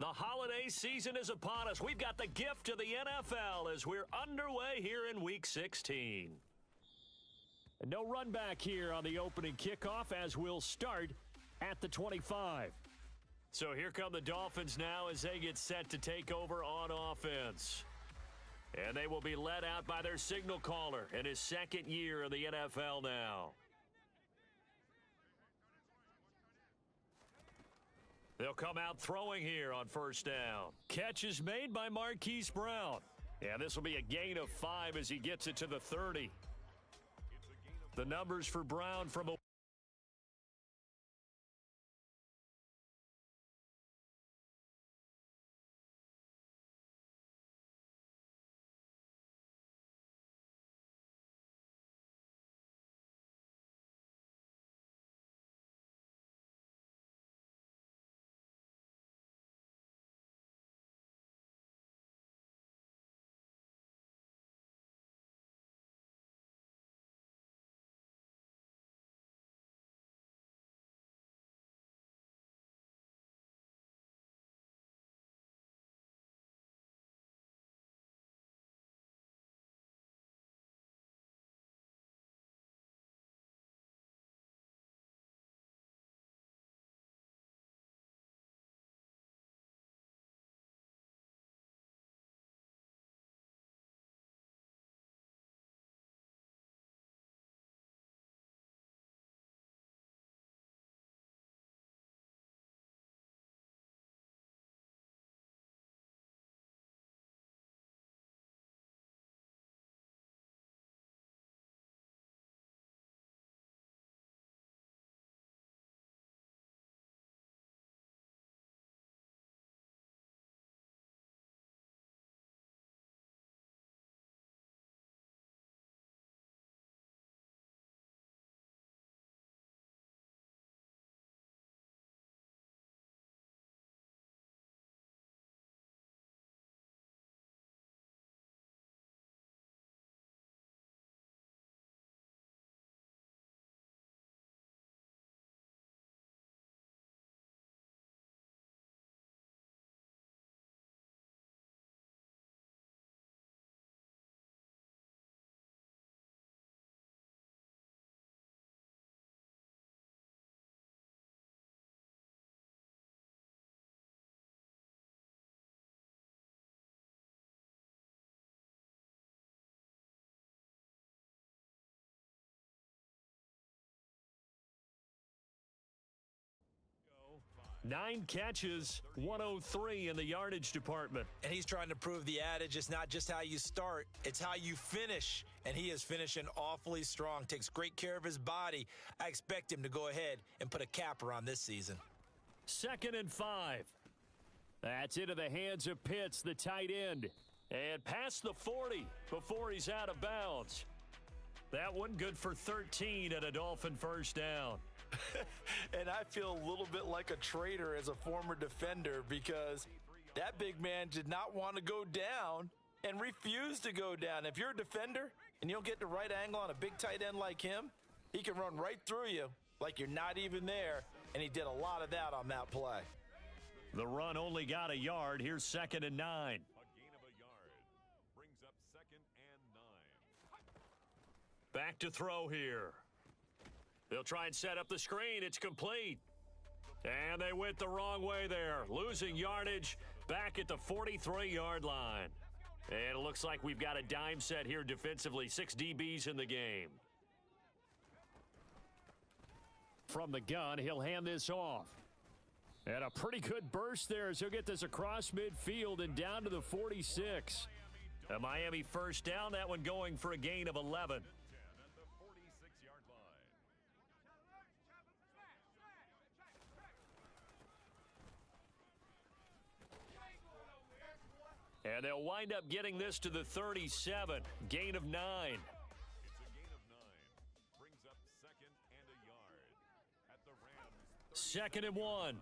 The holiday season is upon us. We've got the gift of the NFL as we're underway here in Week 16. And no run back here on the opening kickoff as we'll start at the 25. So here come the Dolphins now as they get set to take over on offense. And they will be led out by their signal caller in his second year of the NFL now. They'll come out throwing here on first down. Catch is made by Marquise Brown. And this will be a gain of 5 as he gets it to the 30. The numbers for Brown from a Nine catches, 103 in the yardage department. And he's trying to prove the adage, it's not just how you start, it's how you finish. And he is finishing awfully strong, takes great care of his body. I expect him to go ahead and put a capper on this season. 2nd and 5. That's into the hands of Pitts, the tight end. And past the 40 before he's out of bounds. That one good for 13 and a Dolphin first down. And I feel a little bit like a traitor as a former defender because that big man did not want to go down and refused to go down. If you're a defender and you don't get the right angle on a big tight end like him, he can run right through you like you're not even there, and he did a lot of that on that play. The run only got a yard. Here's 2nd and 9. A gain of a yard brings up 2nd and 9. Back to throw here. They'll try and set up the screen. It's complete. And they went the wrong way there. Losing yardage back at the 43-yard line. And it looks like we've got a dime set here defensively. 6 DBs in the game. From the gun, he'll hand this off. And a pretty good burst there as he'll get this across midfield and down to the 46. A Miami first down, that one going for a gain of 11. And they'll wind up getting this to the 37. Gain of 9. It's a gain of 9. Brings up 2nd and a yard at the Rams. 2nd and 1.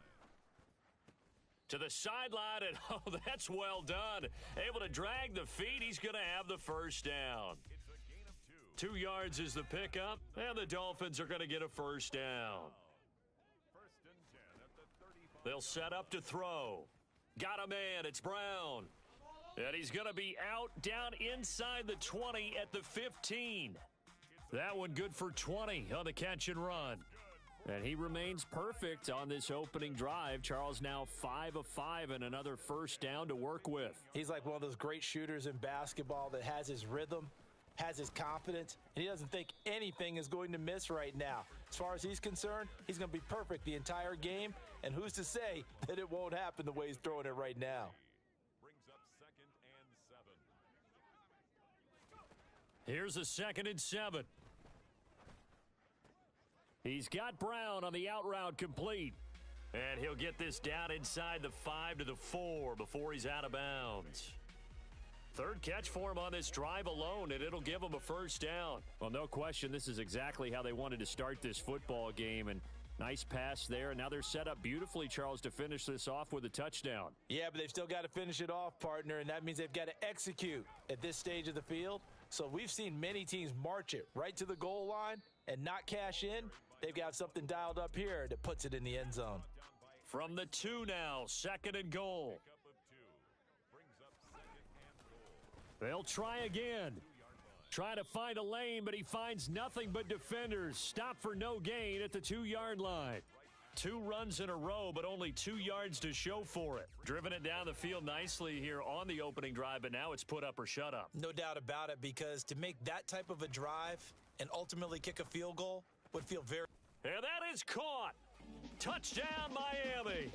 To the sideline, and oh, that's well done. Able to drag the feet. He's going to have the first down. It's a gain of 2. 2 yards is the pickup, and the Dolphins are going to get a first down. 1st and 10 at the 35. They'll set up to throw. Got a man. It's Brown. And he's going to be out down inside the 20 at the 15. That one good for 20 on the catch and run. And he remains perfect on this opening drive. Charles now 5 of 5 and another first down to work with. He's like one of those great shooters in basketball that has his rhythm, has his confidence, and he doesn't think anything is going to miss right now. As far as he's concerned, he's going to be perfect the entire game, and who's to say that it won't happen the way he's throwing it right now. Brings up 2nd and 7. Here's a 2nd and 7. He's got Brown on the out route complete. And he'll get this down inside the 5 to the 4 before he's out of bounds. Third catch for him on this drive alone, and it'll give him a first down. Well, no question, this is exactly how they wanted to start this football game. And nice pass there. And now they're set up beautifully, Charles, to finish this off with a touchdown. Yeah, but they've still got to finish it off, partner, and that means they've got to execute at this stage of the field. So we've seen many teams march it right to the goal line and not cash in. They've got something dialed up here that puts it in the end zone. From the 2 now, 2nd and goal. They'll try again. Try to find a lane, but he finds nothing but defenders. Stop for no gain at the 2-yard line. 2 runs in a row, but only 2 yards to show for it. Driven it down the field nicely here on the opening drive, but now it's put up or shut up. No doubt about it, because to make that type of a drive and ultimately kick a field goal would feel very... And that is caught. Touchdown, Miami.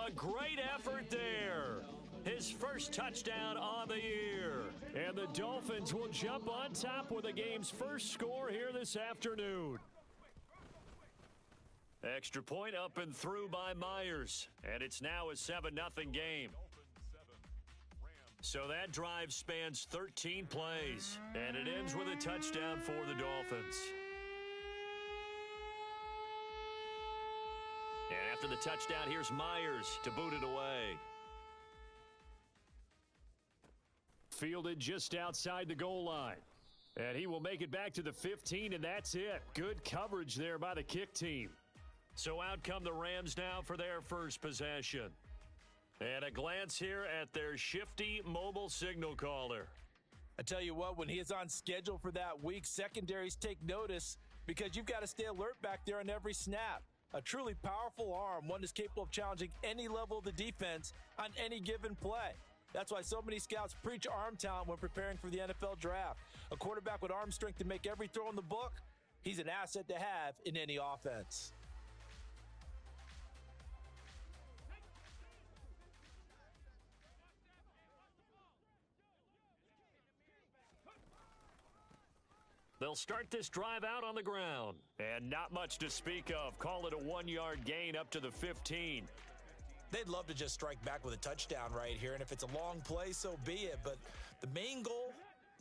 A great effort there. His first touchdown on the year. And the Dolphins will jump on top with the game's first score here this afternoon. Extra point up and through by Myers. And it's now a 7-0 game. So that drive spans 13 plays. And it ends with a touchdown for the Dolphins. And after the touchdown, here's Myers to boot it away. Fielded just outside the goal line. And he will make it back to the 15, and that's it. Good coverage there by the kick team. So out come the Rams now for their first possession. And a glance here at their shifty mobile signal caller. I tell you what, when he is on schedule for that week, secondaries take notice because you've got to stay alert back there on every snap. A truly powerful arm, one that's capable of challenging any level of the defense on any given play. That's why so many scouts preach arm talent when preparing for the NFL draft. A quarterback with arm strength to make every throw in the book, he's an asset to have in any offense. They'll start this drive out on the ground. And not much to speak of. Call it a 1-yard gain up to the 15. They'd love to just strike back with a touchdown right here, and if it's a long play, so be it. But the main goal,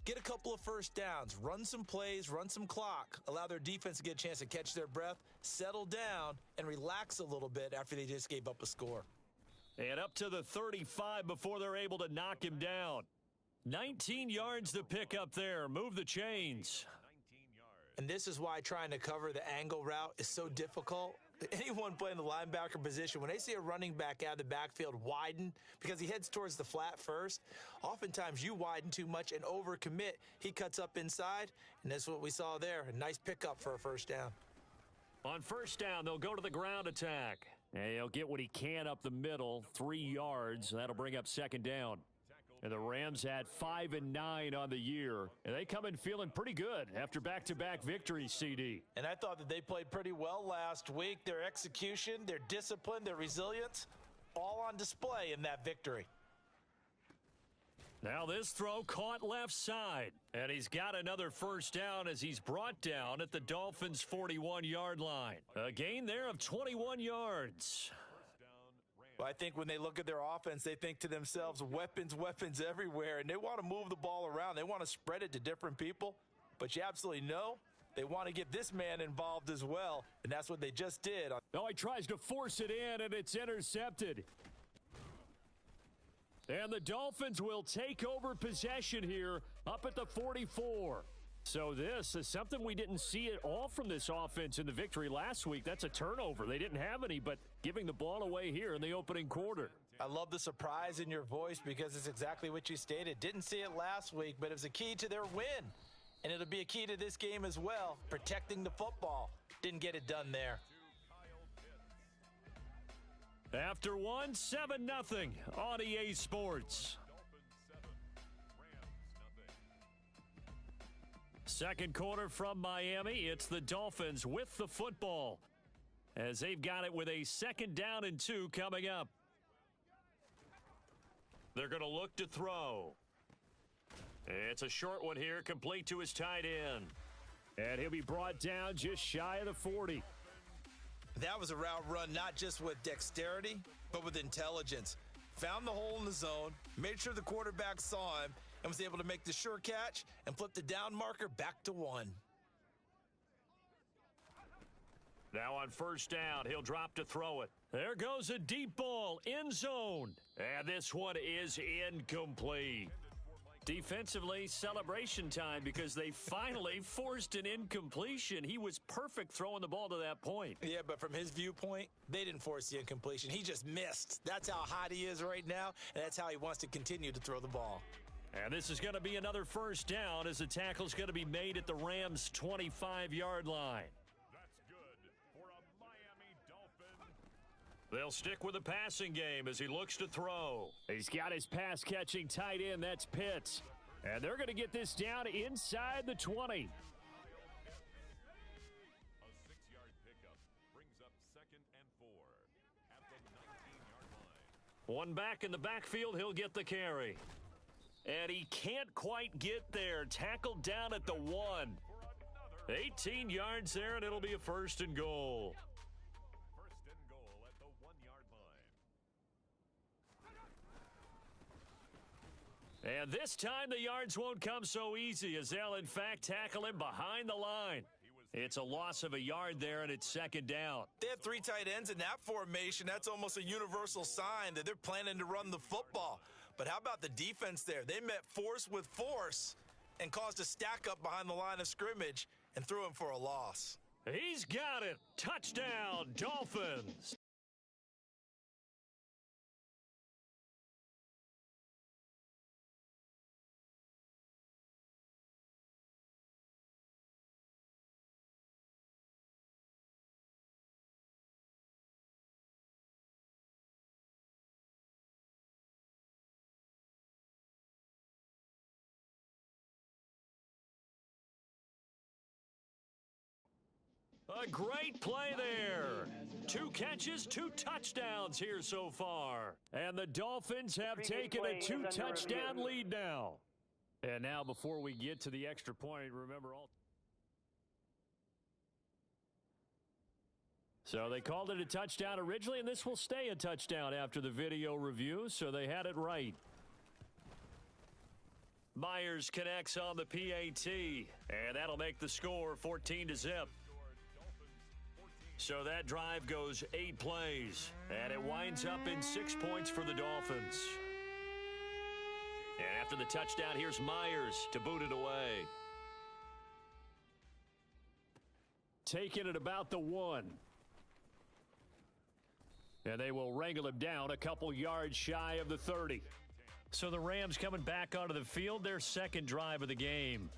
get a couple of first downs, run some plays, run some clock, allow their defense to get a chance to catch their breath, settle down, and relax a little bit after they just gave up a score. And up to the 35 before they're able to knock him down. 19 yards to pick up there. Move the chains. And this is why trying to cover the angle route is so difficult. Anyone playing the linebacker position, when they see a running back out of the backfield widen because he heads towards the flat first, oftentimes you widen too much and overcommit. He cuts up inside, and that's what we saw there. A nice pickup for a first down. On first down, they'll go to the ground attack. And he'll get what he can up the middle, 3 yards. That'll bring up second down. And the Rams had 5 and 9 on the year. And they come in feeling pretty good after back-to-back victories, CD. And I thought that they played pretty well last week. Their execution, their discipline, their resilience, all on display in that victory. Now this throw caught left side. And he's got another first down as he's brought down at the Dolphins' 41-yard line. A gain there of 21 yards. Well, I think when they look at their offense, they think to themselves, weapons, weapons everywhere, and they want to move the ball around. They want to spread it to different people, but you absolutely know they want to get this man involved as well, and that's what they just did. Oh, he tries to force it in, and it's intercepted. And the Dolphins will take over possession here up at the 44. So this is something we didn't see at all from this offense in the victory last week. That's a turnover. They didn't have any, but giving the ball away here in the opening quarter. I love the surprise in your voice because it's exactly what you stated. Didn't see it last week, but it was a key to their win. And it'll be a key to this game as well, protecting the football. Didn't get it done there. After one, 7-0 on EA Sports. Second quarter from Miami. It's the Dolphins with the football as they've got it with a 2nd down and 2 coming up. They're going to look to throw. It's a short one here, complete to his tight end. And he'll be brought down just shy of the 40. That was a route run not just with dexterity, but with intelligence. Found the hole in the zone, made sure the quarterback saw him, and was able to make the sure catch and flip the down marker back to 1. Now on 1st down, he'll drop to throw it. There goes a deep ball, end zone. And this one is incomplete. Defensively, celebration time because they finally forced an incompletion. He was perfect throwing the ball to that point. Yeah, but from his viewpoint, they didn't force the incompletion. He just missed. That's how hot he is right now, and that's how he wants to continue to throw the ball. And this is going to be another 1st down as the tackle's going to be made at the Rams' 25-yard line. That's good for a Miami Dolphin. They'll stick with the passing game as he looks to throw. He's got his pass-catching tight end. That's Pitts. And they're going to get this down inside the 20. A 6-yard pickup brings up 2nd and 4 at the 19-yard line. One back in the backfield. He'll get the carry. And he can't quite get there. Tackled down at the 1. 18 yards there, and it'll be a 1st and goal. 1st and goal at the 1-yard line. And this time the yards won't come so easy as they'll, in fact, tackle him behind the line. It's a loss of a yard there, and it's 2nd down. They have 3 tight ends in that formation. That's almost a universal sign that they're planning to run the football. But how about the defense there? They met force with force and caused a stack up behind the line of scrimmage and threw him for a loss. He's got it. Touchdown, Dolphins. A great play there. 2 catches, 2 touchdowns here so far. And the Dolphins have taken a 2-touchdown lead now. And now before we get to the extra point, remember all. So they called it a touchdown originally, and this will stay a touchdown after the video review, so they had it right. Myers connects on the PAT, and that'll make the score 14-0. So that drive goes 8 plays, and it winds up in 6 points for the Dolphins. And after the touchdown, here's Myers to boot it away. Taking it about the 1. And they will wrangle him down a couple yards shy of the 30. So the Rams coming back onto the field, their 2nd drive of the game.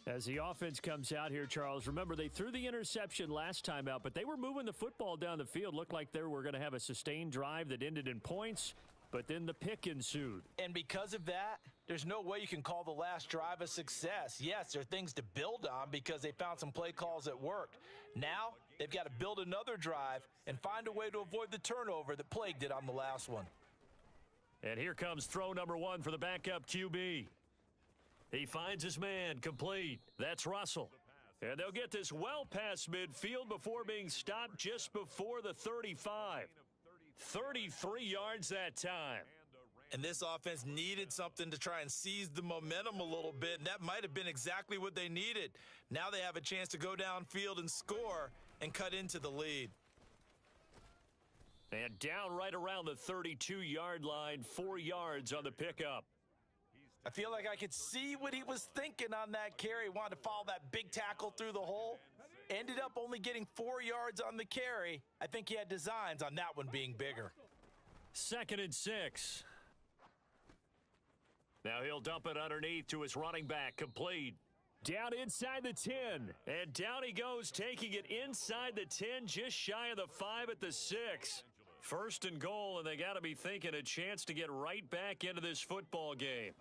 As the offense comes out here, Charles, remember they threw the interception last time out, but they were moving the football down the field. Looked like they were going to have a sustained drive that ended in points, but then the pick ensued. And because of that, there's no way you can call the last drive a success. Yes, there are things to build on because they found some play calls that worked. Now, they've got to build another drive and find a way to avoid the turnover that plagued it on the last one. And here comes throw number 1 for the backup QB. He finds his man, complete. That's Russell. And they'll get this well past midfield before being stopped just before the 35. 33 yards that time. And this offense needed something to try and seize the momentum a little bit, and that might have been exactly what they needed. Now they have a chance to go downfield and score and cut into the lead. And down right around the 32-yard line, 4 yards on the pickup. I feel like I could see what he was thinking on that carry. He wanted to follow that big tackle through the hole. Ended up only getting 4 yards on the carry. I think he had designs on that one being bigger. 2nd and 6. Now he'll dump it underneath to his running back, complete. Down inside the 10. And down he goes, taking it inside the 10, just shy of the 5 at the 6. 1st and goal, and they got to be thinking a chance to get right back into this football game.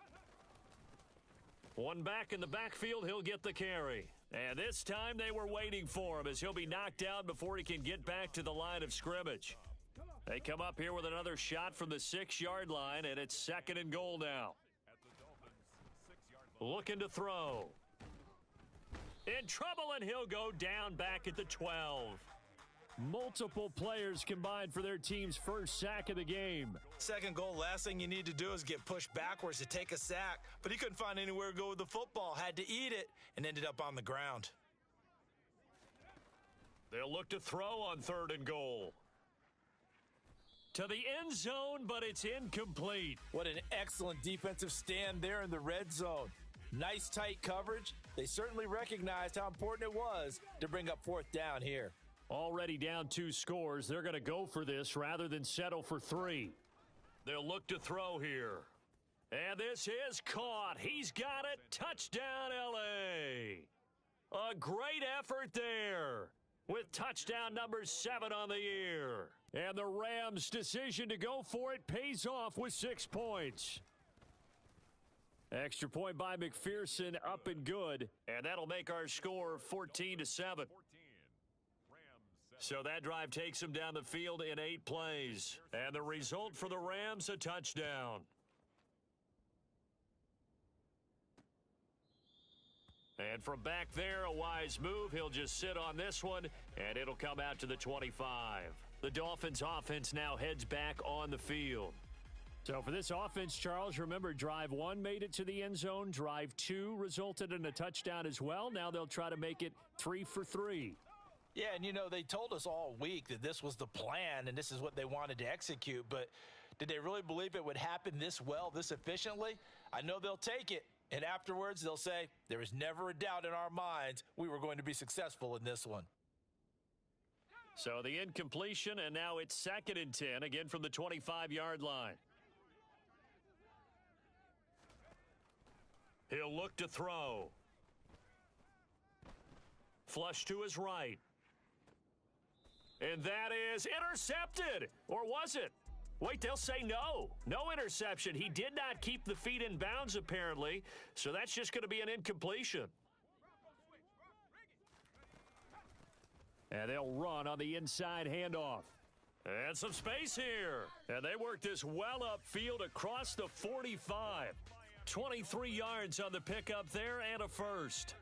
One back in the backfield, he'll get the carry. And this time they were waiting for him as he'll be knocked down before he can get back to the line of scrimmage. They come up here with another shot from the 6-yard line, and it's 2nd and goal now. Looking to throw. In trouble, and he'll go down back at the 12. Multiple players combined for their team's first sack of the game. 2nd goal, last thing you need to do is get pushed backwards to take a sack. But he couldn't find anywhere to go with the football, had to eat it, and ended up on the ground. They'll look to throw on 3rd and goal. To the end zone, but it's incomplete. What an excellent defensive stand there in the red zone. Nice tight coverage. They certainly recognized how important it was to bring up 4th down here. Already down 2 scores. They're going to go for this rather than settle for 3. They'll look to throw here. And this is caught. He's got it. Touchdown, L.A. A great effort there with touchdown number 7 on the year. And the Rams' decision to go for it pays off with 6 points. Extra point by McPherson, up and good. And that'll make our score 14-7. So that drive takes them down the field in 8 plays. And the result for the Rams, a touchdown. And from back there, a wise move. He'll just sit on this one, and it'll come out to the 25. The Dolphins' offense now heads back on the field. So for this offense, Charles, remember, drive 1 made it to the end zone. Drive 2 resulted in a touchdown as well. Now they'll try to make it 3 for 3. Yeah, and you know, they told us all week that this was the plan and this is what they wanted to execute, but did they really believe it would happen this well, this efficiently? I know they'll take it, and afterwards they'll say, there was never a doubt in our minds we were going to be successful in this one. So the incompletion, and now it's 2nd and 10, again from the 25-yard line. He'll look to throw. Flush to his right. And that is intercepted. Or was it? Wait, they'll say no. No interception. He did not keep the feet in bounds, apparently. So that's just going to be an incompletion. And they'll run on the inside handoff. And some space here. And they work this well upfield across the 45. 23 yards on the pickup there and a first.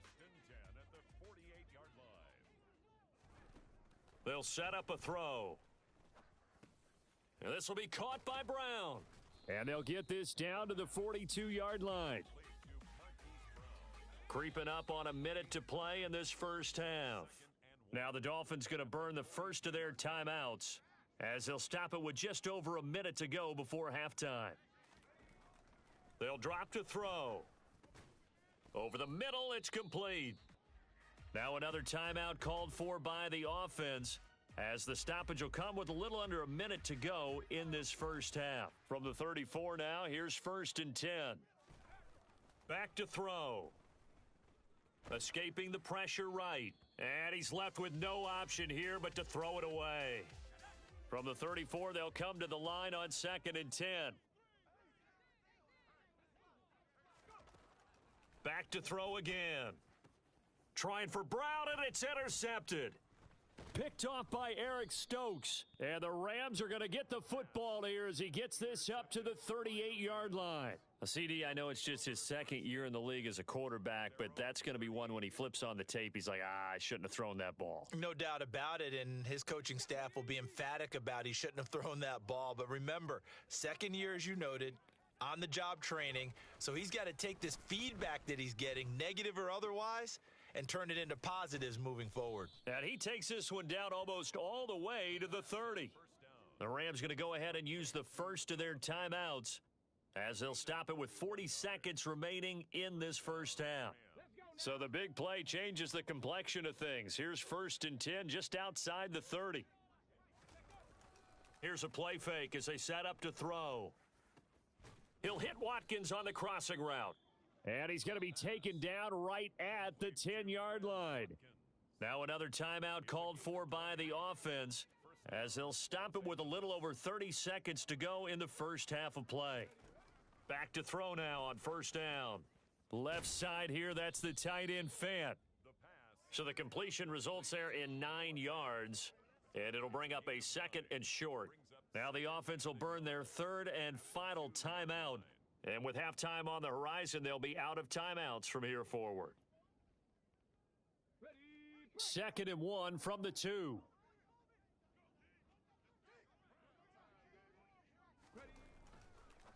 They'll set up a throw. And this will be caught by Brown. And they'll get this down to the 42-yard line. Creeping up on a minute to play in this first half. Now the Dolphins going to burn the first of their timeouts as they'll stop it with just over a minute to go before halftime. They'll drop to throw. Over the middle, it's complete. Now another timeout called for by the offense as the stoppage will come with a little under a minute to go in this first half. From the 34 now, here's 1st and 10. Back to throw. Escaping the pressure right. And he's left with no option here but to throw it away. From the 34, they'll come to the line on 2nd and 10. Back to throw again. Trying for Brown, and it's intercepted. Picked off by Eric Stokes. And the Rams are going to get the football here as he gets this up to the 38-yard line. CD, I know it's just his 2nd year in the league as a quarterback, but that's going to be one when he flips on the tape. He's like, I shouldn't have thrown that ball. No doubt about it, and his coaching staff will be emphatic about he shouldn't have thrown that ball. But remember, 2nd year, as you noted, on-the-job training, so he's got to take this feedback that he's getting, negative or otherwise, and turn it into positives moving forward. And he takes this one down almost all the way to the 30. The Rams going to go ahead and use the first of their timeouts as they'll stop it with 40 seconds remaining in this first half. So the big play changes the complexion of things. Here's 1st and 10 just outside the 30. Here's a play fake as they set up to throw. He'll hit Watkins on the crossing route. And he's going to be taken down right at the 10-yard line. Now another timeout called for by the offense as they'll stop it with a little over 30 seconds to go in the first half of play. Back to throw now on first down. Left side here, that's the tight end Fant. So the completion results there in 9 yards, and it'll bring up a second and short. Now the offense will burn their third and final timeout. And with halftime on the horizon, they'll be out of timeouts from here forward. 2nd and 1 from the 2.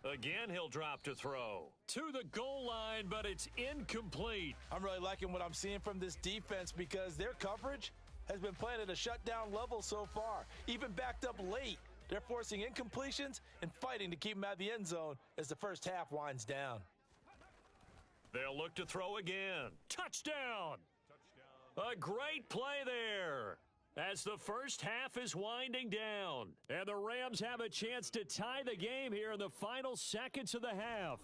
Again, he'll drop to throw. To the goal line, but it's incomplete. I'm really liking what I'm seeing from this defense because their coverage has been playing at a shutdown level so far. Even backed up late, they're forcing incompletions and fighting to keep them out of the end zone as the first half winds down. They'll look to throw again. Touchdown! A great play there as the first half is winding down. And the Rams have a chance to tie the game here in the final seconds of the half.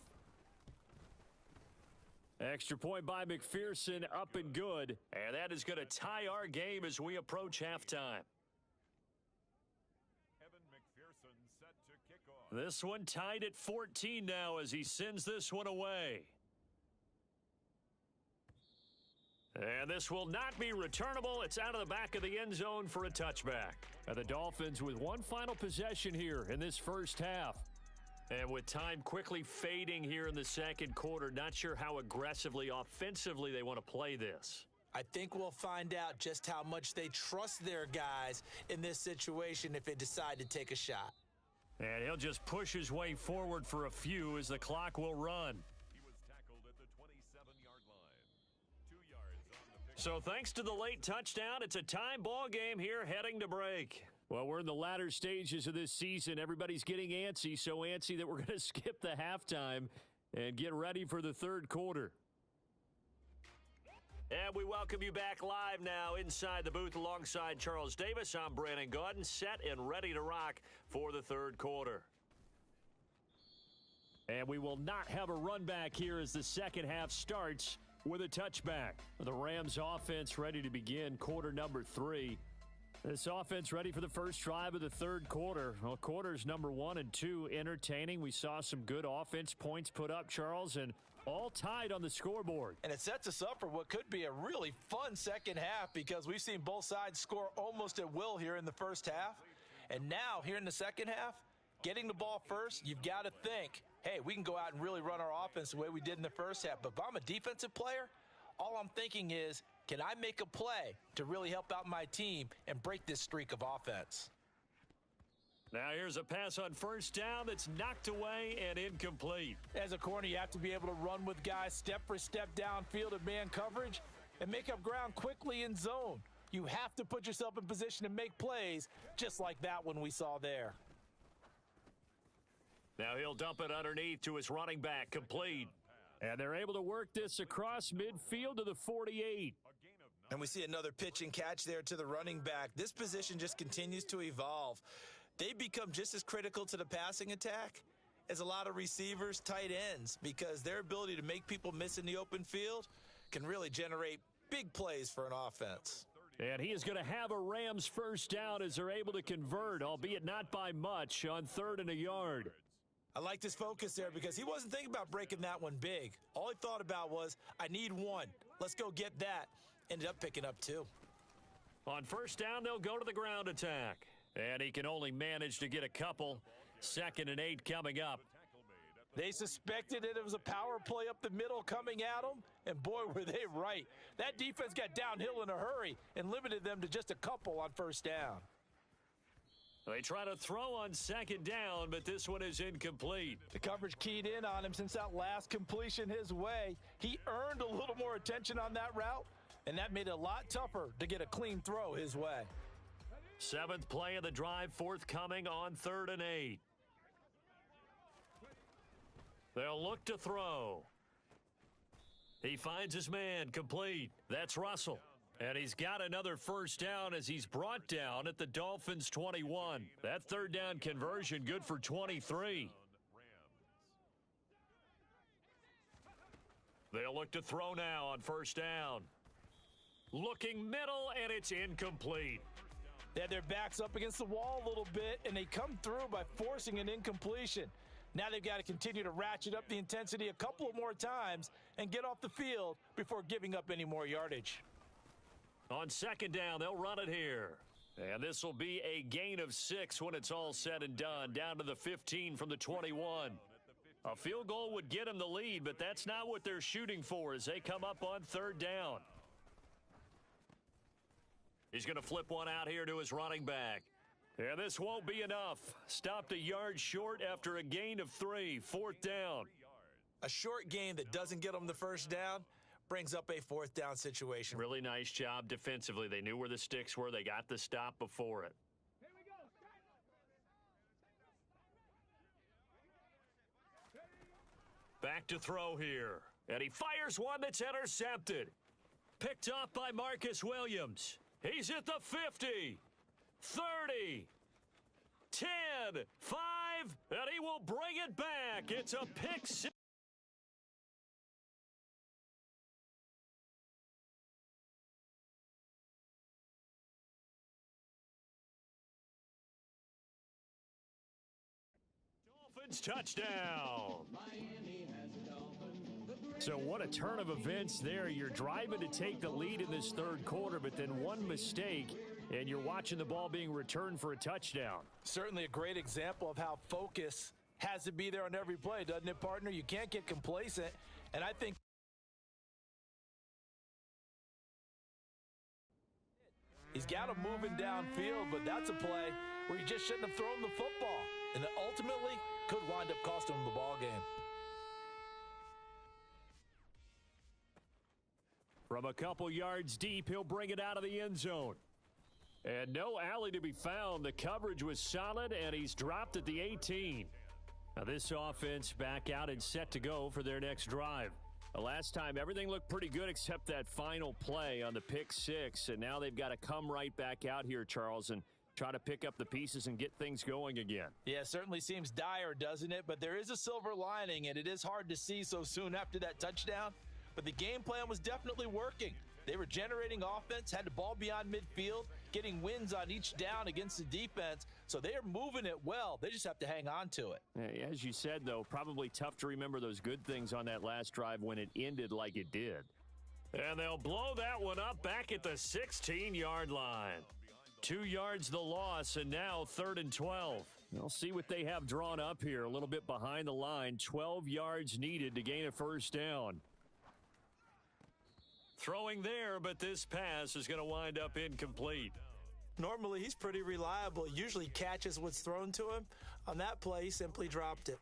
Extra point by McPherson, up and good. And that is going to tie our game as we approach halftime. This one tied at 14 now as he sends this one away. And this will not be returnable. It's out of the back of the end zone for a touchback. And the Dolphins with one final possession here in this first half. And with time quickly fading here in the second quarter, not sure how aggressively, offensively they want to play this. I think we'll find out just how much they trust their guys in this situation if they decide to take a shot. And he'll just push his way forward for a few as the clock will run. He was tackled at the 27-yard line. 2 yards on the pick. So thanks to the late touchdown, it's a time ball game here heading to break. Well, we're in the latter stages of this season. Everybody's getting antsy, so antsy that we're going to skip the halftime and get ready for the third quarter. And we welcome you back live now inside the booth alongside Charles Davis. I'm Brandon Gaudin, set and ready to rock for the third quarter. And we will not have a run back here as the second half starts with a touchback. The Rams offense ready to begin quarter number 3. This offense ready for the first drive of the third quarter. Well, quarters number 1 and 2 entertaining. We saw some good offense points put up, Charles, and all tied on the scoreboard. And it sets us up for what could be a really fun second half because we've seen both sides score almost at will here in the first half. And now, here in the second half, getting the ball first, you've got to think, hey, we can go out and really run our offense the way we did in the first half. But if I'm a defensive player, all I'm thinking is, can I make a play to really help out my team and break this streak of offense? Now here's a pass on first down that's knocked away and incomplete. As a corner, you have to be able to run with guys step for step downfield in man coverage and make up ground quickly in zone. You have to put yourself in position to make plays just like that one we saw there. Now he'll dump it underneath to his running back, complete. And they're able to work this across midfield to the 48. And we see another pitch and catch there to the running back. This position just continues to evolve. They become just as critical to the passing attack as a lot of receivers, tight ends, because their ability to make people miss in the open field can really generate big plays for an offense. And he is going to have a Rams first down as they're able to convert, albeit not by much, on 3rd and a yard. I liked his focus there because he wasn't thinking about breaking that one big. All he thought about was, I need one. Let's go get that. Ended up picking up 2. On first down, they'll go to the ground attack. And he can only manage to get a couple. 2nd and 8 coming up. They suspected it was a power play up the middle coming at them, and boy, were they right. That defense got downhill in a hurry and limited them to just a couple on first down. They try to throw on 2nd down, but this one is incomplete. The coverage keyed in on him since that last completion his way. He earned a little more attention on that route, and that made it a lot tougher to get a clean throw his way. 7th play of the drive forthcoming on 3rd and 8. They'll look to throw. He finds his man, complete. That's Russell. And he's got another first down as he's brought down at the Dolphins' 21. That third down conversion good for 23. They'll look to throw now on first down. Looking middle, and it's incomplete. They had their backs up against the wall a little bit, and they come through by forcing an incompletion. Now they've got to continue to ratchet up the intensity a couple of more times and get off the field before giving up any more yardage. On second down, they'll run it here. And this will be a gain of 6 when it's all said and done, down to the 15 from the 21. A field goal would get them the lead, but that's not what they're shooting for as they come up on third down. He's going to flip one out here to his running back. And this won't be enough. Stopped a yard short after a gain of 3. Fourth down. A short gain that doesn't get them the first down brings up a fourth down situation. Really nice job defensively. They knew where the sticks were. They got the stop before it. Back to throw here. And he fires one that's intercepted. Picked off by Marcus Williams. He's at the 50, 30, 10, 5, and he will bring it back. It's a pick six. Dolphins touchdown. So what a turn of events there. You're driving to take the lead in this third quarter, but then one mistake, and you're watching the ball being returned for a touchdown. Certainly a great example of how focus has to be there on every play, doesn't it, partner? You can't get complacent, and I think he's got him moving downfield, but that's a play where he just shouldn't have thrown the football, and it ultimately could wind up costing him the ball game. From a couple yards deep, he'll bring it out of the end zone. And no alley to be found. The coverage was solid, and he's dropped at the 18. Now this offense back out and set to go for their next drive. The last time, everything looked pretty good except that final play on the pick six. And now they've got to come right back out here, Charles, and try to pick up the pieces and get things going again. Yeah, it certainly seems dire, doesn't it? But there is a silver lining, and it is hard to see so soon after that touchdown. But the game plan was definitely working. They were generating offense, had the ball beyond midfield, getting wins on each down against the defense. So they are moving it well. They just have to hang on to it. As you said, though, probably tough to remember those good things on that last drive when it ended like it did. And they'll blow that one up back at the 16-yard line. 2 yards the loss, and now 3rd and 12. We'll see what they have drawn up here. A little bit behind the line. 12 yards needed to gain a first down. Throwing there, but this pass is going to wind up incomplete. Normally, he's pretty reliable. Usually catches what's thrown to him. On that play, he simply dropped it.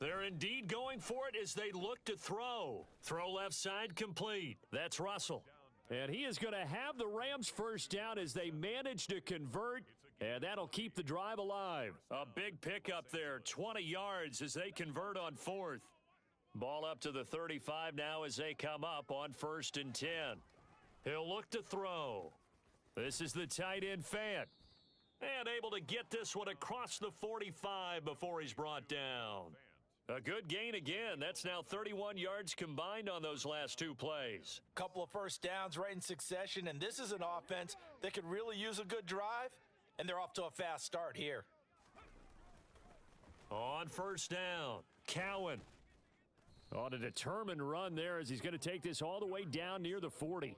They're indeed going for it as they look to throw. Throw left side complete. That's Russell. And he is going to have the Rams first down as they manage to convert, and that'll keep the drive alive. A big pickup there, 20 yards as they convert on 4th. Ball up to the 35 now as they come up on 1st and 10. He'll look to throw. This is the tight end Fant. And able to get this one across the 45 before he's brought down. A good gain again. That's now 31 yards combined on those last 2 plays. Couple of first downs right in succession, and this is an offense that could really use a good drive, and they're off to a fast start here. On first down, Cowan. On a determined run there as he's going to take this all the way down near the 40.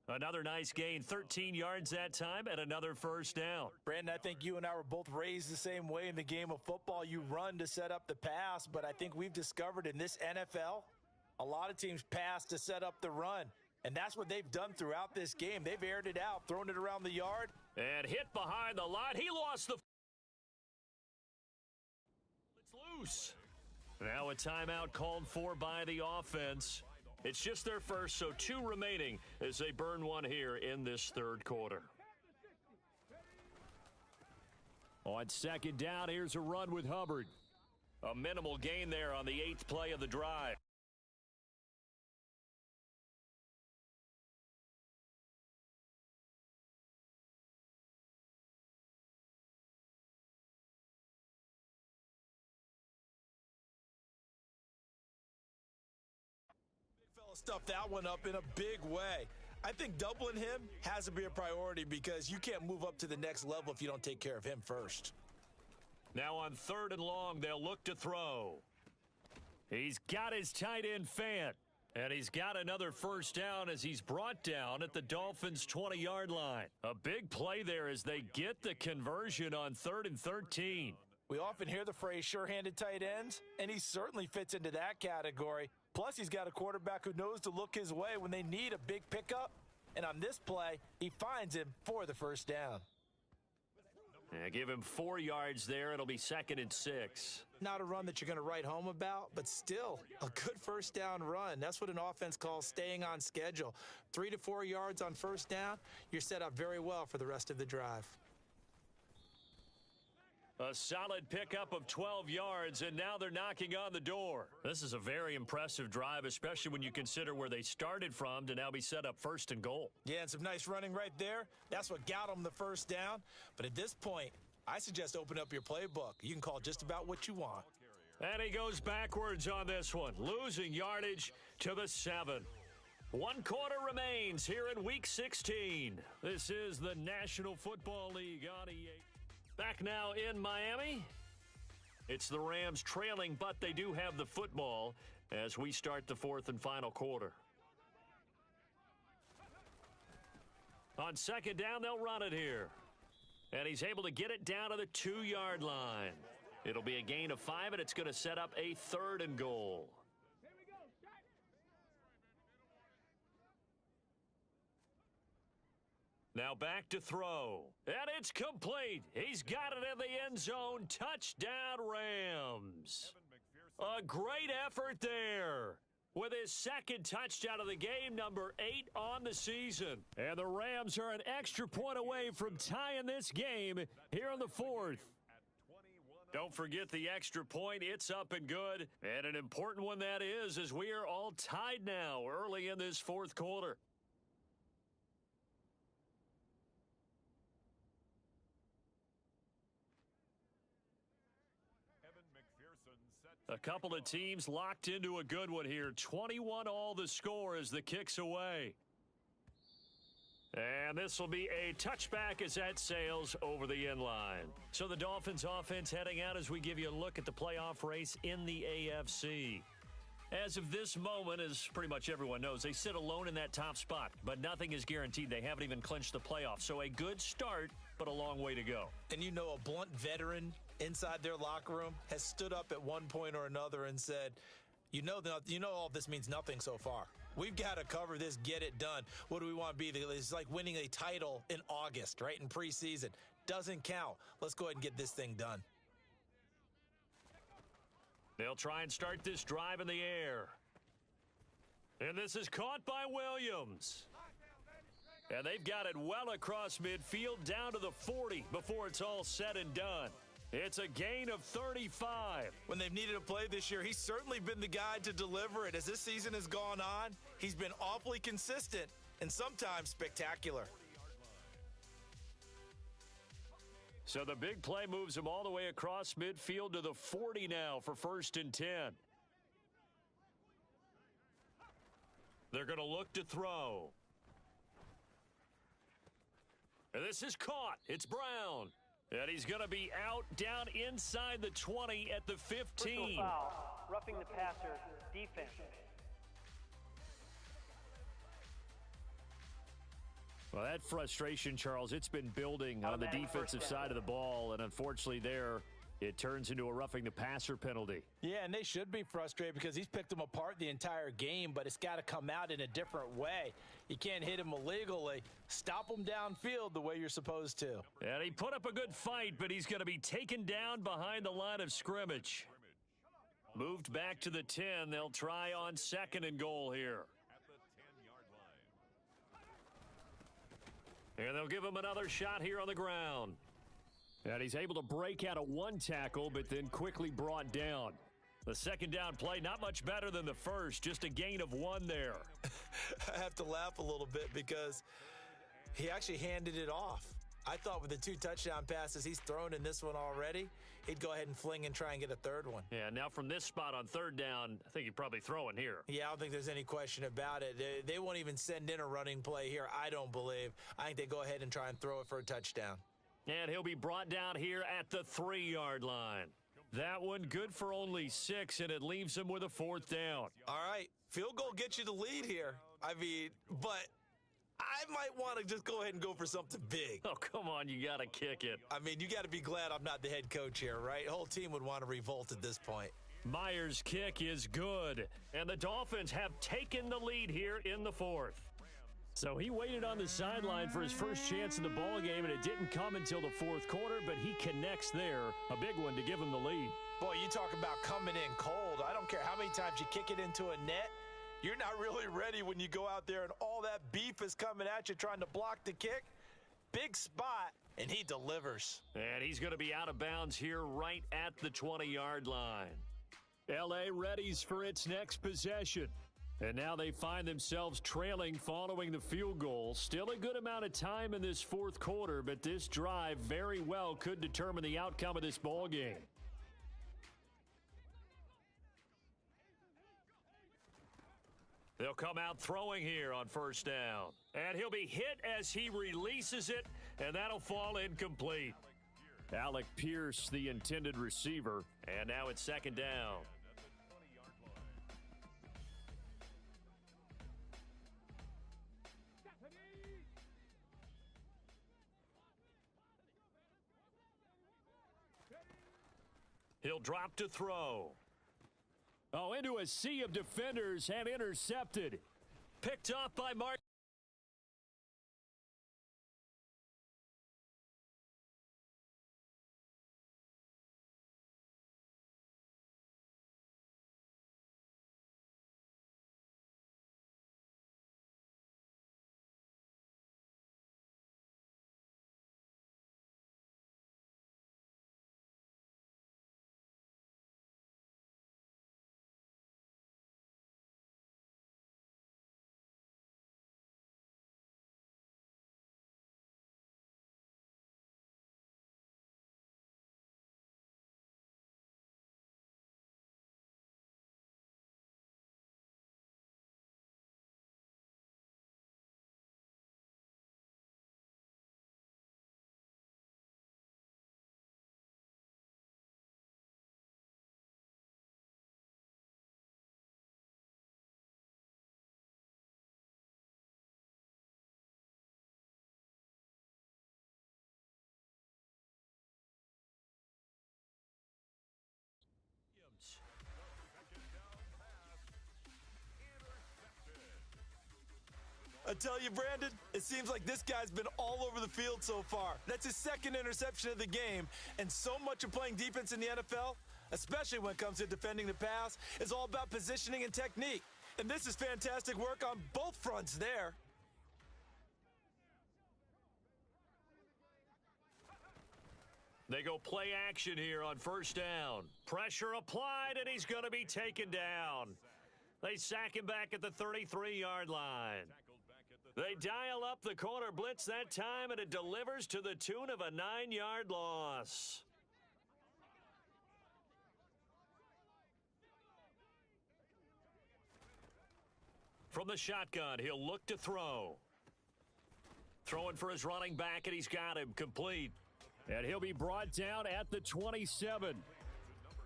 Another nice gain, 13 yards that time, and another first down. Brandon, I think you and I were both raised the same way in the game of football. You run to set up the pass, but I think we've discovered in this NFL, a lot of teams pass to set up the run, and that's what they've done throughout this game. They've aired it out, thrown it around the yard. And hit behind the line. He lost the... It's loose. Now a timeout called for by the offense. It's just their first, so 2 remaining as they burn one here in this 3rd quarter. On second down, here's a run with Hubbard. A minimal gain there on the 8th play of the drive. Stuffed that one up in a big way. I think doubling him has to be a priority because you can't move up to the next level if you don't take care of him first. Now on 3rd and long, they'll look to throw. He's got his tight end Fant, and he's got another first down as he's brought down at the Dolphins' 20-yard line. A big play there as they get the conversion on 3rd and 13. We often hear the phrase sure-handed tight ends, and he certainly fits into that category. Plus, he's got a quarterback who knows to look his way when they need a big pickup. And on this play, he finds him for the first down. Yeah, give him 4 yards there. It'll be 2nd and 6. Not a run that you're going to write home about, but still a good first down run. That's what an offense calls staying on schedule. 3 to 4 yards on first down, you're set up very well for the rest of the drive. A solid pickup of 12 yards, and now they're knocking on the door. This is a very impressive drive, especially when you consider where they started from to now be set up 1st and goal. Yeah, and some nice running right there. That's what got them the first down. But at this point, I suggest open up your playbook. You can call just about what you want. And he goes backwards on this one, losing yardage to the 7. 1 quarter remains here in Week 16. This is the National Football League on EA. Back now in Miami. It's the Rams trailing, but they do have the football as we start the 4th and final quarter. On 2nd down, they'll run it here. And he's able to get it down to the 2-yard line. It'll be a gain of 5, and it's going to set up a 3rd and goal. Now back to throw. And it's complete. He's got it in the end zone. Touchdown, Rams. A great effort there with his 2nd touchdown of the game, number 8 on the season. And the Rams are an extra point away from tying this game here in the 4th. Don't forget the extra point. It's up and good. And an important one that is, as we are all tied now early in this 4th quarter. A couple of teams locked into a good one here. 21 all the score as the kick's away. And this will be a touchback as that sails over the end line. So the Dolphins offense heading out as we give you a look at the playoff race in the AFC. As of this moment, as pretty much everyone knows, they sit alone in that top spot. But nothing is guaranteed. They haven't even clinched the playoffs. So a good start, but a long way to go. And you know, a blunt veteran inside their locker room has stood up at one point or another and said, you know all this means nothing so far. We've got to cover this, get it done. What do we want to be? It's like winning a title in August, right, in preseason. Doesn't count. Let's go ahead and get this thing done. They'll try and start this drive in the air. And this is caught by Williams. And they've got it well across midfield down to the 40 before it's all said and done. It's a gain of 35. When they've needed a play this year, he's certainly been the guy to deliver it. As this season has gone on, he's been awfully consistent and sometimes spectacular. So the big play moves him all the way across midfield to the 40 now for 1st and 10. They're going to look to throw. And this is caught. It's Brown. And he's going to be out down inside the 20 at the 15. Personal foul, roughing the passer, defense. Well, that frustration, Charles, it's been building on the defensive side of the ball, and unfortunately there, it turns into a roughing the passer penalty. Yeah, and they should be frustrated because he's picked them apart the entire game, but it's got to come out in a different way. You can't hit him illegally. Stop him downfield the way you're supposed to. And he put up a good fight, but he's going to be taken down behind the line of scrimmage. Moved back to the 10. They'll try on 2nd and goal here. And they'll give him another shot here on the ground. And he's able to break out of one tackle, but then quickly brought down. The second down play, not much better than the first, just a gain of 1 there. I have to laugh a little bit because he actually handed it off. I thought with the 2 touchdown passes he's thrown in this one already, he'd go ahead and fling and try and get a third one. Yeah, now from this spot on third down, I think he'd probably throw in here. Yeah, I don't think there's any question about it. They won't even send in a running play here, I don't believe. I think they go ahead and try and throw it for a touchdown. And he'll be brought down here at the 3-yard line. That one good for only 6, and it leaves him with a 4th down. All right, field goal gets you the lead here. I mean, but I might want to just go ahead and go for something big. Oh, come on, you got to kick it. I mean, you got to be glad I'm not the head coach here, right? The whole team would want to revolt at this point. Myers' kick is good, and the Dolphins have taken the lead here in the 4th. So he waited on the sideline for his first chance in the ballgame, and it didn't come until the 4th quarter, but he connects there, a big one to give him the lead. Boy, you talk about coming in cold. I don't care how many times you kick it into a net. You're not really ready when you go out there and all that beef is coming at you trying to block the kick. Big spot, and he delivers. And he's going to be out of bounds here right at the 20-yard line. L.A. readies for its next possession. And now they find themselves trailing following the field goal. Still a good amount of time in this 4th quarter, but this drive very well could determine the outcome of this ball game. They'll come out throwing here on first down. And he'll be hit as he releases it, and that'll fall incomplete. Alec Pierce, the intended receiver, and now it's 2nd down. He'll drop to throw. Oh, into a sea of defenders and intercepted. Picked off by Mark. I tell you, Brandon, it seems like this guy's been all over the field so far. That's his 2nd interception of the game, and so much of playing defense in the NFL, especially when it comes to defending the pass, is all about positioning and technique. And this is fantastic work on both fronts there. They go play action here on first down. Pressure applied, and he's going to be taken down. They sack him back at the 33-yard line. They dial up the corner blitz that time, and it delivers to the tune of a 9-yard loss. From the shotgun, he'll look to throw. Throwing for his running back, and he's got him complete. And he'll be brought down at the 27.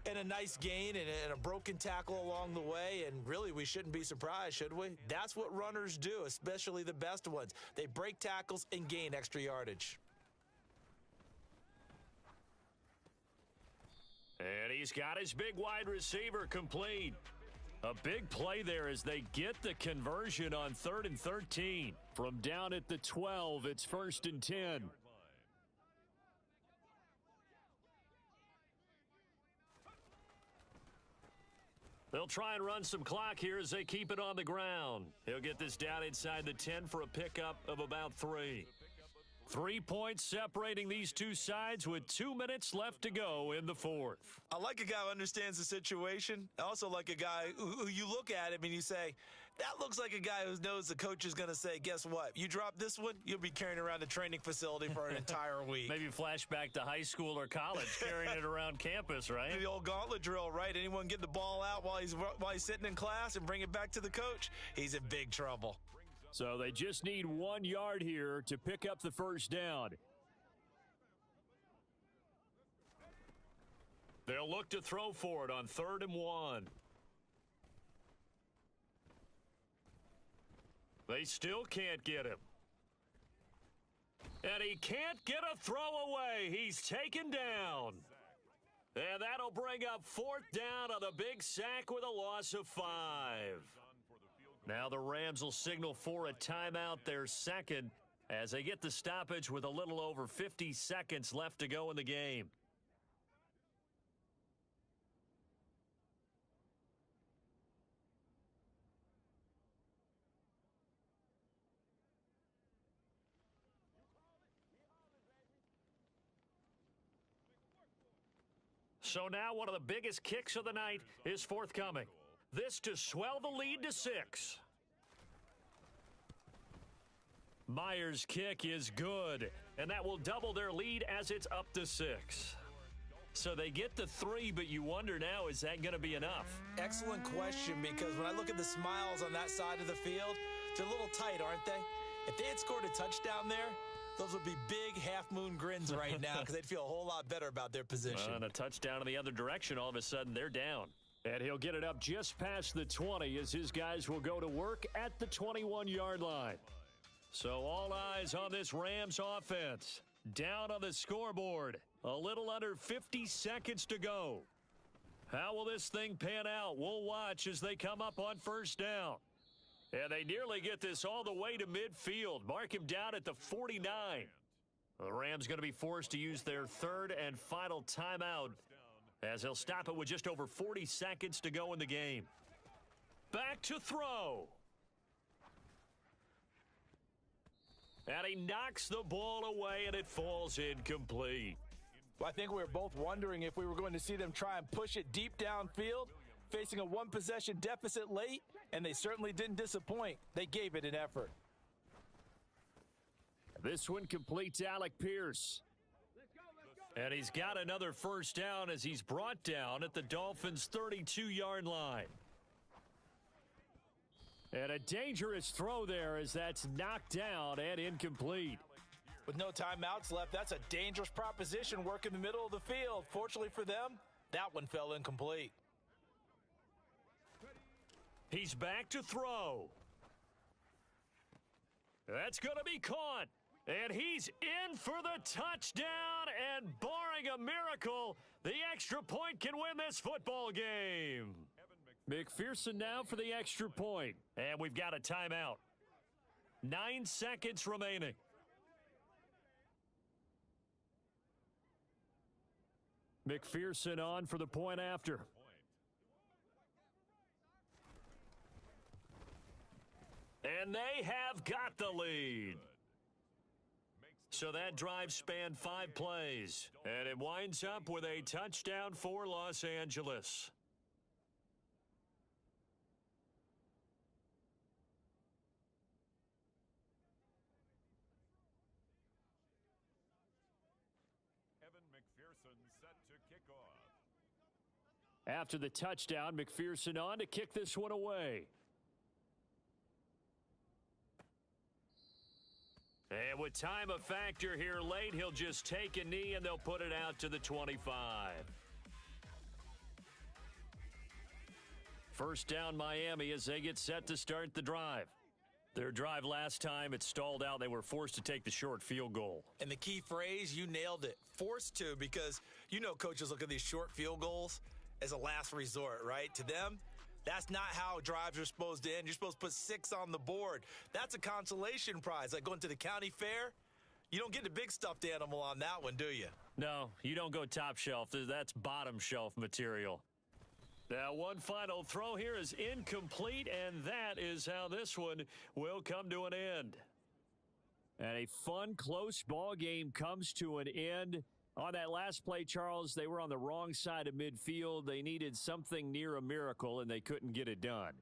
And a nice gain and a broken tackle along the way, and really we shouldn't be surprised, should we? That's what runners do, especially the best ones. They break tackles and gain extra yardage. And he's got his big wide receiver complete. A big play there as they get the conversion on 3rd and 13. From down at the 12, it's 1st and 10. They'll try and run some clock here as they keep it on the ground. He'll get this down inside the 10 for a pickup of about 3. 3 points separating these two sides with 2 minutes left to go in the fourth. I like a guy who understands the situation. I also like a guy who you look at him and you say, that looks like a guy who knows the coach is going to say, guess what? You drop this one, you'll be carrying around the training facility for an entire week. Maybe flashback to high school or college, carrying it around campus, right? The old gauntlet drill, right? Anyone get the ball out while he's sitting in class and bring it back to the coach, he's in big trouble. So they just need 1 yard here to pick up the first down. They'll look to throw for it on 3rd and 1. They still can't get him. And he can't get a throw away. He's taken down. And that'll bring up 4th down on the big sack with a loss of 5. Now the Rams will signal for a timeout, their second, as they get the stoppage with a little over 50 seconds left to go in the game. So now one of the biggest kicks of the night is forthcoming. This to swell the lead to 6. Myers' kick is good, and that will double their lead as it's up to 6. So they get the 3, but you wonder now, is that going to be enough? Excellent question, because when I look at the smiles on that side of the field, they're a little tight, aren't they? If they had scored a touchdown there, those would be big half-moon grins right now because they'd feel a whole lot better about their position. And a touchdown in the other direction, all of a sudden they're down. And he'll get it up just past the 20 as his guys will go to work at the 21-yard line. So all eyes on this Rams offense. Down on the scoreboard. A little under 50 seconds to go. How will this thing pan out? We'll watch as they come up on 1st down. And they nearly get this all the way to midfield. Mark him down at the 49. The Rams going to be forced to use their 3rd and final timeout as they'll stop it with just over 40 seconds to go in the game. Back to throw. And he knocks the ball away, and it falls incomplete. Well, I think we were both wondering if we were going to see them try and push it deep downfield, facing a 1-possession deficit late, and they certainly didn't disappoint. They gave it an effort. This one completes Alec Pierce. And he's got another 1st down as he's brought down at the Dolphins' 32-yard line. And a dangerous throw there as that's knocked down and incomplete. With no timeouts left, that's a dangerous proposition, work in the middle of the field. Fortunately for them, that one fell incomplete. He's back to throw. That's going to be caught. And he's in for the touchdown. And barring a miracle, the extra point can win this football game. McPherson now for the extra point. And we've got a timeout. 9 seconds remaining. McPherson on for the point after. And they have got the lead. So that drive spanned 5 plays. And it winds up with a touchdown for Los Angeles. Evan McPherson set to kick off. After the touchdown, McPherson on to kick this one away. And with time a factor here late, he'll just take a knee and they'll put it out to the 25. 1st down Miami as they get set to start the drive. Their drive last time, it stalled out. They were forced to take the short field goal. And the key phrase, you nailed it. Forced to, because you know coaches look at these short field goals as a last resort, right? To them, that's not how drives are supposed to end. You're supposed to put 6 on the board. That's a consolation prize. Like going to the county fair, you don't get the big stuffed animal on that one, do you? No, you don't go top shelf. That's bottom shelf material. Now, one final throw here is incomplete, and that is how this one will come to an end. And a fun, close ball game comes to an end. On that last play, Charles, they were on the wrong side of midfield. They needed something near a miracle, and they couldn't get it done.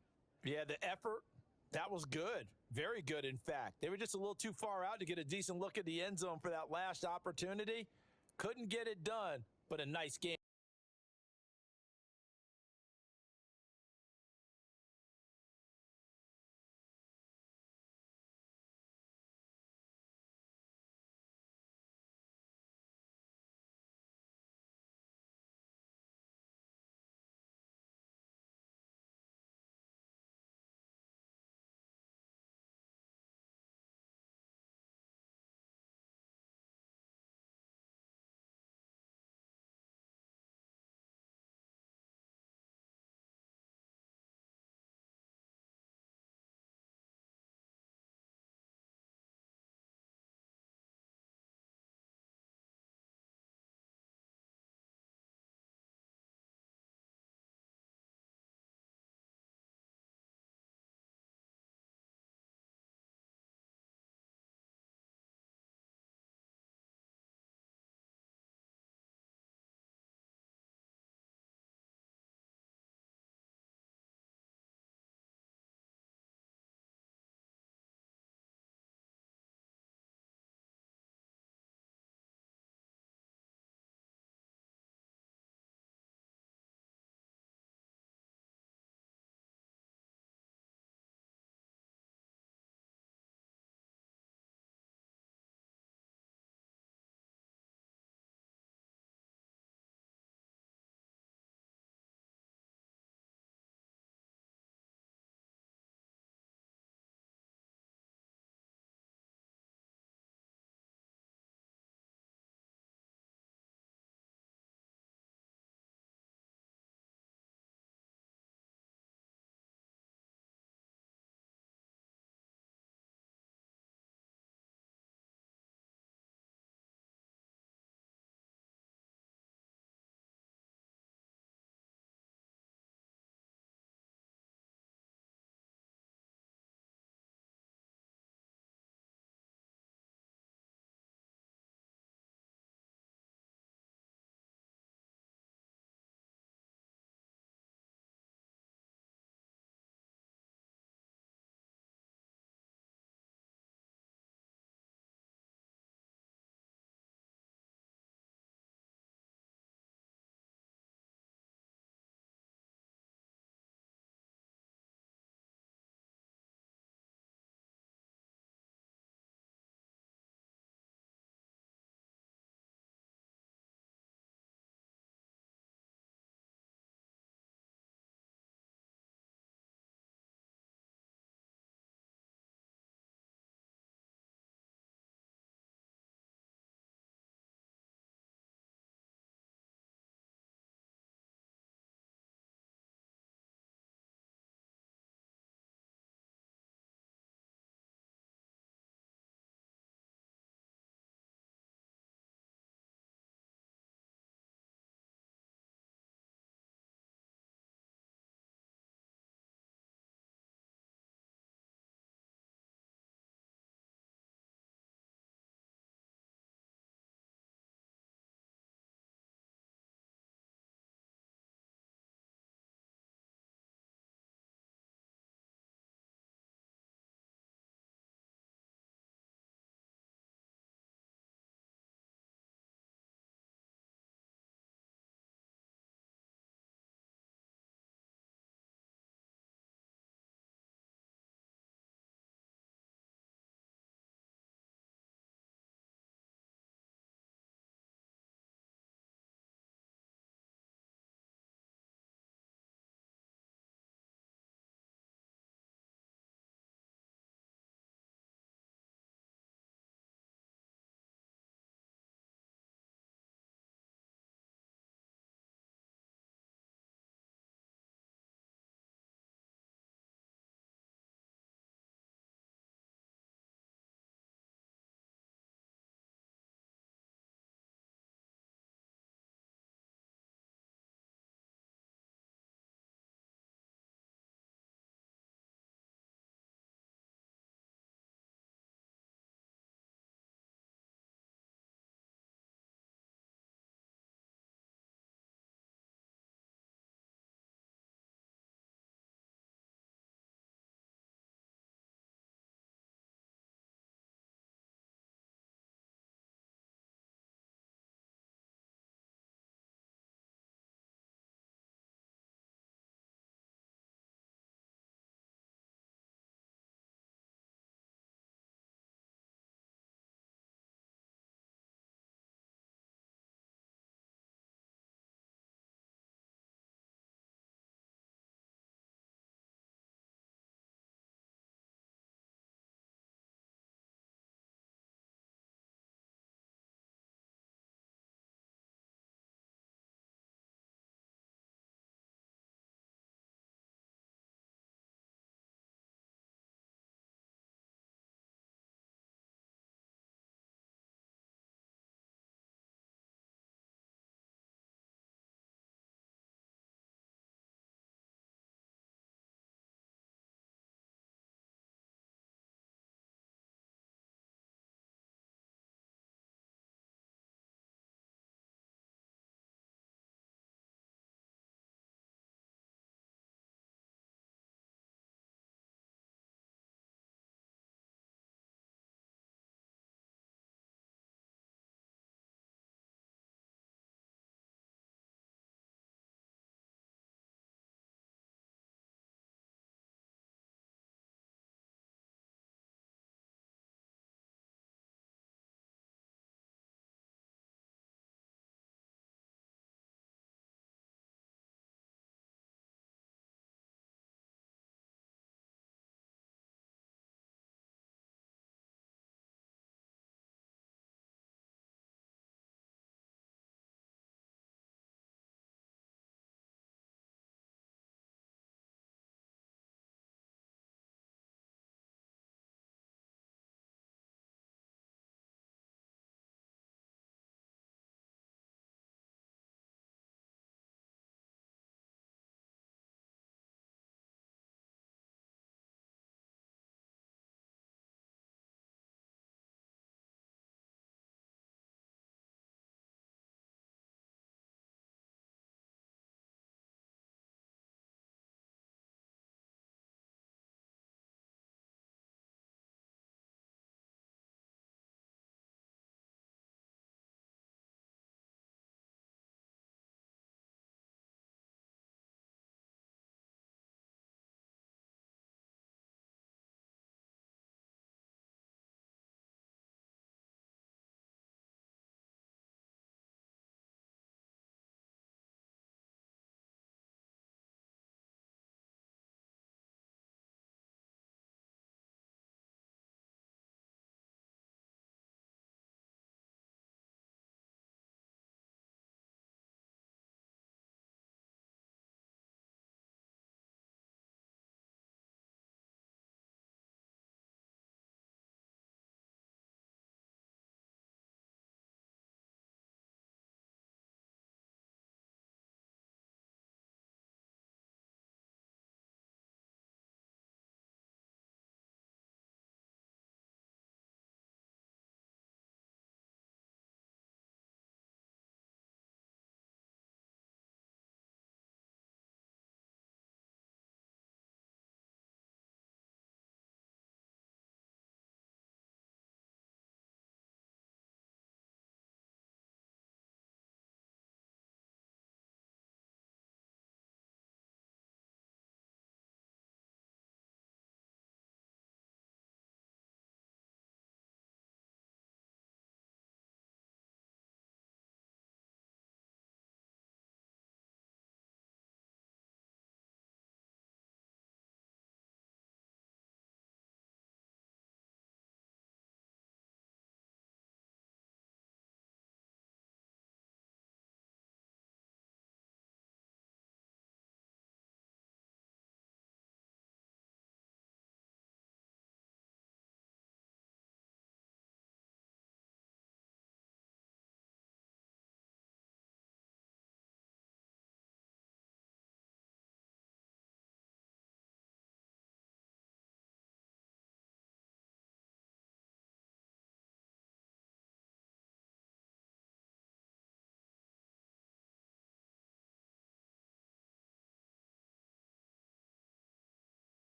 Yeah, the effort, that was good. Very good, in fact. They were just a little too far out to get a decent look at the end zone for that last opportunity. Couldn't get it done, but a nice game.